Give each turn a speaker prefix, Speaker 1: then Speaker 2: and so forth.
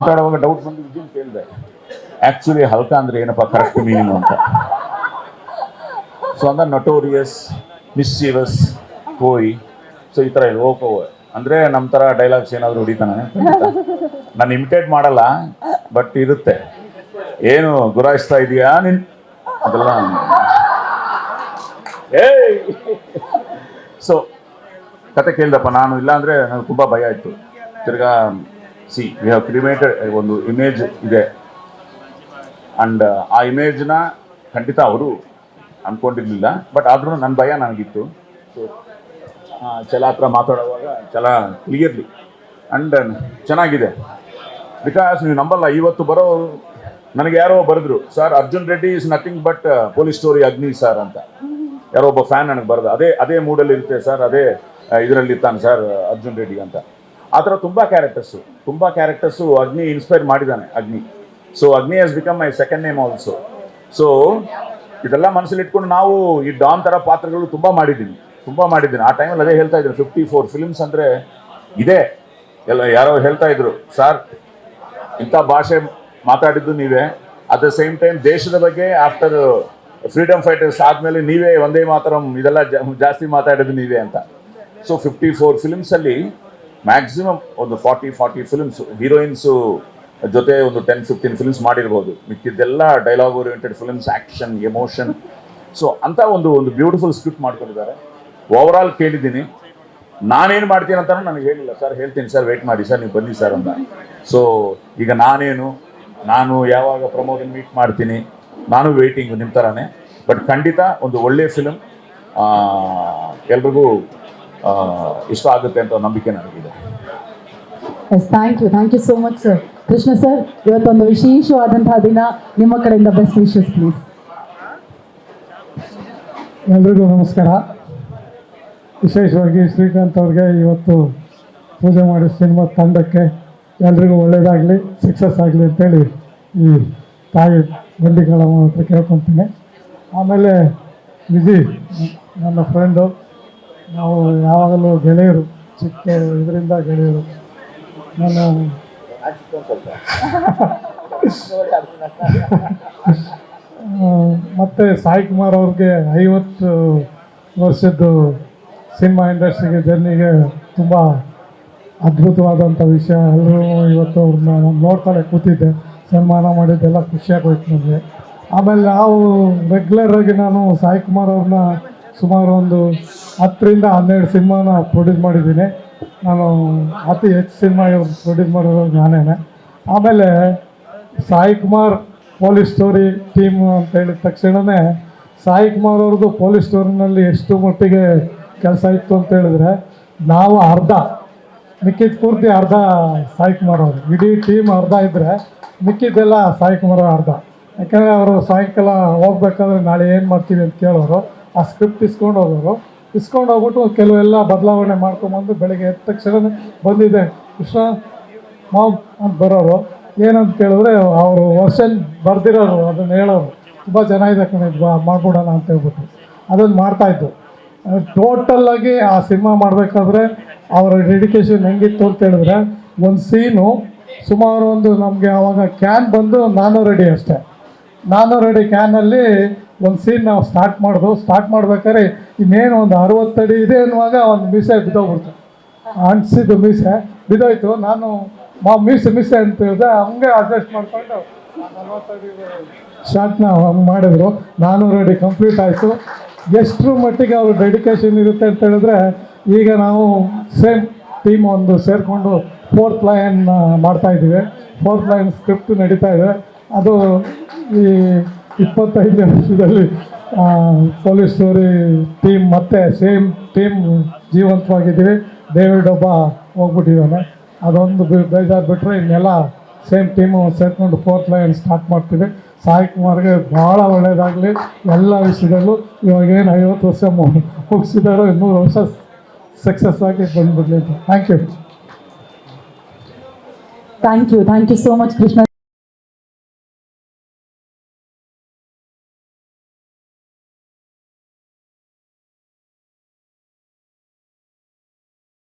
Speaker 1: ಮಾತಾಡುವಾಗ ಡೌಟ್ ಬಂದಿದ್ದು ಕೇಳಿದೆ, ಆಕ್ಚುಲಿ ಹಲ್ಕ ಅಂದ್ರೆ ಏನಪ್ಪ ಕರೆಕ್ಟ್ ಮೀನಿಂಗ್ ಅಂತ. ಸೊ ಅಂದ್ರೆ ನಟೋರಿಯಸ್, ಮಿಸ್ಚೀವಸ್, ಹೋಯ್. ಸೊ ಈ ಥರ ಇದೆ ಓಪೋ ಅಂದರೆ ನಮ್ಮ ಥರ ಡೈಲಾಗ್ಸ್ ಏನಾದರೂ ಹೊಡಿತಾನೆ. ನಾನು ಇಮಿಟೇಟ್ ಮಾಡಲ್ಲ, ಬಟ್ ಇರುತ್ತೆ. ಏನು ಗುರಾಯಿಸ್ತಾ ಇದೆಯಾ ನಿನ್ ಅದೆಲ್ಲ. ಏಯ್ ಸೊ ಕತೆ ಕೇಳಿದಪ್ಪ ನಾನು, ಇಲ್ಲಾಂದರೆ ನನಗೆ ತುಂಬ ಭಯ ಇತ್ತು. ತಿರ್ಗಾ ಸಿ ವಿ ಹ್ಯಾವ್ ಕ್ರಿಯೇಟೆಡ್ ಒಂದು ಇಮೇಜ್ ಇದೆ, ಆ್ಯಂಡ್ ಆ ಇಮೇಜ್ನ ಖಂಡಿತ ಅವರು ಅಂದ್ಕೊಂಡಿರಲಿಲ್ಲ, ಬಟ್ ಆದ್ರೂ ನನ್ನ ಭಯ ನನಗಿತ್ತು. ಸೊ ಛಲ ಹತ್ರ ಮಾತಾಡುವಾಗ ಛಲ ಕ್ಲಿಯರ್ಲಿ ಆ್ಯಂಡ್ ಚೆನ್ನಾಗಿದೆ. ಬಿಕಾಸ್ ನೀವು ನಂಬಲ್ಲ, ಇವತ್ತು ಬರೋ ನನಗೆ ಯಾರೋ ಬರೆದ್ರು, sir Arjun Reddy is nothing but police story ಅಗ್ನಿ ಸರ್ ಅಂತ. ಯಾರೋ ಒಬ್ಬ ಫ್ಯಾನ್ ನನಗೆ ಬರೆದ, ಅದೇ ಮೂಡಲ್ಲಿ ಇರುತ್ತೆ ಸರ್, ಅದೇ ಇದರಲ್ಲಿ ಇರ್ತಾನೆ ಸರ್ ಅರ್ಜುನ್ ರೆಡ್ಡಿ ಅಂತ. ಆ ಥರ ತುಂಬ ಕ್ಯಾರೆಕ್ಟರ್ಸು ಅಗ್ನಿ ಇನ್ಸ್ಪೈರ್ ಮಾಡಿದ್ದಾನೆ ಅಗ್ನಿ. ಸೊ ಅಗ್ನಿ has become my second name also. So ಇದೆಲ್ಲ ಮನಸ್ಸಲ್ಲಿ ಇಟ್ಕೊಂಡು ನಾವು ಈ ಡಾನ್ ಥರ ಪಾತ್ರಗಳು ತುಂಬ ಮಾಡಿದ್ದೀನಿ. ಆ ಟೈಮಲ್ಲಿ ಅದೇ ಹೇಳ್ತಾ ಇದ್ರು, 54 ಫಿಲ್ಮ್ಸ್ ಅಂದರೆ ಇದೆ. ಎಲ್ಲ ಯಾರೋ ಹೇಳ್ತಾ ಇದ್ರು, ಸರ್ ಇಂಥ ಭಾಷೆ ಮಾತಾಡಿದ್ದು ನೀವೇ, ಅಟ್ ದ ಸೇಮ್ ಟೈಮ್ ದೇಶದ ಬಗ್ಗೆ ಆಫ್ಟರ್ ಫ್ರೀಡಮ್ ಫೈಟರ್ಸ್ ಆದಮೇಲೆ ನೀವೇ ಒಂದೇ ಮಾತರಂ ಇದೆಲ್ಲ ಜಾಸ್ತಿ ಮಾತಾಡಿದ್ದು ನೀವೇ ಅಂತ. ಸೊ 54 ಫಿಲ್ಮ್ಸಲ್ಲಿ ಮ್ಯಾಕ್ಸಿಮಮ್ ಒಂದು 40 ಫಿಲ್ಮ್ಸು ಹೀರೋಯಿನ್ಸು ಜೊತೆ ಒಂದು 10-15 ಫಿಲ್ಮ್ಸ್ ಮಾಡಿರ್ಬೋದು. ಮಿಕ್ಕಿದ್ದೆಲ್ಲ dialogue oriented films, action, emotion. So ಅಂತ ಒಂದು ಬ್ಯೂಟಿಫುಲ್ ಸ್ಕ್ರಿಪ್ಟ್ ಮಾಡ್ಕೊಂಡಿದ್ದಾರೆ. ಓವರಾಲ್ ಕೇಳಿದ್ದೀನಿ. ನಾನೇನು ಮಾಡ್ತೀನಿ ಅಂತ ನನಗೆ ಹೇಳಿಲ್ಲ, ಸರ್ ಹೇಳ್ತೀನಿ ಸರ್, ವೆಯ್ಟ್ ಮಾಡಿ ಸರ್, ನೀವು ಬನ್ನಿ ಸರ್ ಅಂತ. ಸೊ ಈಗ ನಾನು ಯಾವಾಗ ಪ್ರಮೋದನ್ ಮೀಟ್ ಮಾಡ್ತೀನಿ, ನಾನು ವೆಯ್ಟಿಂಗು ನಿಮ್ಮ ಥರನೇ. ಬಟ್ ಖಂಡಿತ ಒಂದು ಒಳ್ಳೆಯ ಫಿಲಮ್ ಎಲ್ರಿಗೂ ಇಷ್ಟ ಆಗುತ್ತೆ ಅಂತ ನಂಬಿಕೆ ನನಗಿದೆ.
Speaker 2: Thank you so much sir. Krishna sir, ಇವತ್ತೊಂದು ವಿಶೇಷವಾದಂತಹ ದಿನ, ನಿಮ್ಮ ಕಡೆಯಿಂದ ಬೆಸ್ಟ್ ವಿಶಸ್ ಪ್ಲೀಸ್.
Speaker 3: ಎಲ್ರಿಗೂ ನಮಸ್ಕಾರ. ವಿಶೇಷವಾಗಿ ಶ್ರೀಕಾಂತ್ ಅವ್ರಿಗೆ ಇವತ್ತು ಪೂಜೆ ಮಾಡಿ ಸಿನಿಮಾ ತಂಡಕ್ಕೆ ಎಲ್ರಿಗೂ ಒಳ್ಳೆಯದಾಗಲಿ, ಸಕ್ಸಸ್ ಆಗಲಿ ಅಂತೇಳಿ ಈ ತಾಯಿ ಬಂಡಿಗಳ ಹತ್ರ ಕೇಳ್ಕೊತೀನಿ. ಆಮೇಲೆ ವಿಜಿ ನನ್ನ ಫ್ರೆಂಡು, ನಾವು ಯಾವಾಗಲೂ ಗೆಳೆಯರು, ಚಿಕ್ಕ ಇದರಿಂದ ಗೆಳೆಯರು. ನಾನು ಮತ್ತು ಸಾಯಿ ಕುಮಾರ್ ಅವ್ರಿಗೆ 50 ವರ್ಷದ್ದು ಸಿನಿಮಾ ಇಂಡಸ್ಟ್ರಿಗೆ ಜರ್ನಿಗೆ ತುಂಬ ಅದ್ಭುತವಾದಂಥ ವಿಷಯ. ಎಲ್ಲರೂ ಇವತ್ತು ಅವ್ರನ್ನ ನಾನು ನೋಡ್ತಾಳೆ ಕೂತಿದ್ದೆ, ಸನ್ಮಾನ ಮಾಡಿದ್ದೆಲ್ಲ ಖುಷಿಯಾಗೋಯ್ತು ನನಗೆ. ಆಮೇಲೆ ನಾವು ರೆಗ್ಯುಲರಾಗಿ ನಾನು ಸಾಯಿ ಕುಮಾರ್ ಅವ್ರನ್ನ ಸುಮಾರು ಒಂದು 10-12 ಸಿನಿಮಾನ ಪ್ರೊಡ್ಯೂಸ್ ಮಾಡಿದ್ದೀನಿ. ನಾನು ಅತಿ ಹೆಚ್ಚು ಸಿನಿಮಾ ಇವ್ರು ಪ್ರೊಡ್ಯೂಸ್ ಮಾಡಿರೋದು ನಾನೇ. ಆಮೇಲೆ Sai Kumar police story team ಅಂತ ಹೇಳಿದ ತಕ್ಷಣವೇ ಸಾಯಿ ಕುಮಾರ್ ಅವ್ರದ್ದು ಪೊಲೀಸ್ ಸ್ಟೋರಿನಲ್ಲಿ ಎಷ್ಟು ಮಟ್ಟಿಗೆ ಕೆಲಸ ಇತ್ತು ಅಂತ ಹೇಳಿದ್ರೆ, ನಾವು ಮಿಕ್ಕಿದ ಪೂರ್ತಿ ಅರ್ಧ ಸಾಯಿ ಕುಮಾರ್ ಅವರು, ಇಡೀ ಟೀಮ್ ಅರ್ಧ ಇದ್ದರೆ ಮಿಕ್ಕಿದ್ದೆಲ್ಲ ಸಾಯಿ ಕುಮಾರ್ ಅರ್ಧ. ಯಾಕಂದರೆ ಅವರು ಸಾಯಂಕಾಲ ಹೋಗ್ಬೇಕಾದ್ರೆ ನಾಳೆ ಏನು ಮಾಡ್ತೀವಿ ಅಂತ ಕೇಳೋರು, ಆ ಸ್ಕ್ರಿಪ್ಟ್ ಇಸ್ಕೊಂಡು ಹೋಗ್ಬಿಟ್ಟು ಕೆಲವೆಲ್ಲ ಬದಲಾವಣೆ ಮಾಡ್ಕೊಂಬಂದು ಬೆಳಗ್ಗೆ ಎದ್ದ ತಕ್ಷಣ ಬಂದಿದೆ ಕೃಷ್ಣ ಮಾವು ಅಂತ ಬರೋರು. ಏನಂತ ಕೇಳಿದ್ರೆ ಅವರು ವರ್ಷನ್ ಬರ್ದಿರೋರು ಅದನ್ನು ಹೇಳೋರು, ತುಂಬ ಚೆನ್ನಾಗಿದೆ ಮಾಡ್ಬಿಡೋಣ ಅಂತ ಹೇಳ್ಬಿಟ್ಟು ಅದನ್ನು ಮಾಡ್ತಾಯಿದ್ದು. ಟೋಟಲ್ಲಾಗಿ ಆ ಸಿನಿಮಾ ಮಾಡಬೇಕಾದ್ರೆ ಅವರ ಡೆಡಿಕೇಶನ್ ಹೆಂಗಿತ್ತು ಅಂತ ಹೇಳಿದ್ರೆ, ಒಂದು ಸೀನು ಸುಮಾರು ಒಂದು ನಮಗೆ ಆವಾಗ ಕ್ಯಾನ್ ಬಂದು 400 ಅಡಿ ಅಷ್ಟೇ. 400 ಅಡಿ ಕ್ಯಾನಲ್ಲಿ ಒಂದು ಸೀನ್ ನಾವು ಸ್ಟಾರ್ಟ್ ಮಾಡ್ಬೇಕಾದ್ರೆ ಇನ್ನೇನು ಒಂದು 60 ಅಡಿ ಇದೆ ಅನ್ನುವಾಗ ಒಂದು ಮೀಸೆ ಬಿದ್ದೋಗ್ಬಿಡ್ತು. ಅಂಟಿಸಿದ್ದು ಮೀಸೆ ಬಿದ್ದೋಯ್ತು. ನಾನು ಮೀಸೆ ಅಂತ ಹೇಳಿದೆ, ಹಂಗೆ ಅಡ್ಜಸ್ಟ್ ಮಾಡಿಕೊಂಡು 40 ಅಡಿ ಶಾರ್ಟ್ನ ಹಂಗೆ ಮಾಡಿದ್ರು. 400 ಅಡಿ ಕಂಪ್ಲೀಟ್ ಆಯಿತು. ಎಷ್ಟರ ಮಟ್ಟಿಗೆ ಅವ್ರ ಡೆಡಿಕೇಶನ್ ಇರುತ್ತೆ ಅಂತ ಹೇಳಿದ್ರೆ, ಈಗ ನಾವು ಸೇಮ್ ಟೀಮ್ ಒಂದು ಸೇರಿಕೊಂಡು 4th ಲೈನ್ ಮಾಡ್ತಾಯಿದ್ದೀವಿ. 4th ಲೈನ್ ಸ್ಕ್ರಿಪ್ಟ್ ನಡೀತಾ ಇದೆ. ಅದು ಈ 25 ವರ್ಷದಲ್ಲಿ ಪೊಲೀಸ್ ಸ್ಟೋರಿ ಟೀಮ್ ಮತ್ತೆ ಸೇಮ್ ಟೀಮ್ ಜೀವಂತವಾಗಿದ್ದೀವಿ. ಡೇವಿಡ್ ಒಬ್ಬ ಹೋಗ್ಬಿಟ್ಟಿದ್ದಾನೆ, ಅದೊಂದು ಬೇಜಾರು ಬಿಟ್ಟರೆ ಇನ್ನೆಲ್ಲ ಸೇಮ್ ಟೀಮು ಸೇರಿಕೊಂಡು 4th ಲೈನ್ ಸ್ಟಾರ್ಟ್ ಮಾಡ್ತೀವಿ. ಸಾಯಿ ಕುಮಾರ್ಗೆ ಭಾಳ ಒಳ್ಳೆಯದಾಗಲಿ ಎಲ್ಲ ವಿಷಯದಲ್ಲೂ. ಇವಾಗೇನು 50 ವರ್ಷ ಮುಗಿಸಿದಾರೋ 100 ವರ್ಷ ಸಕ್ಸಸ್ ಆಗಿ ಬಂದುಬಿಡ್ಲಿ. Thank you
Speaker 2: so much Krishna.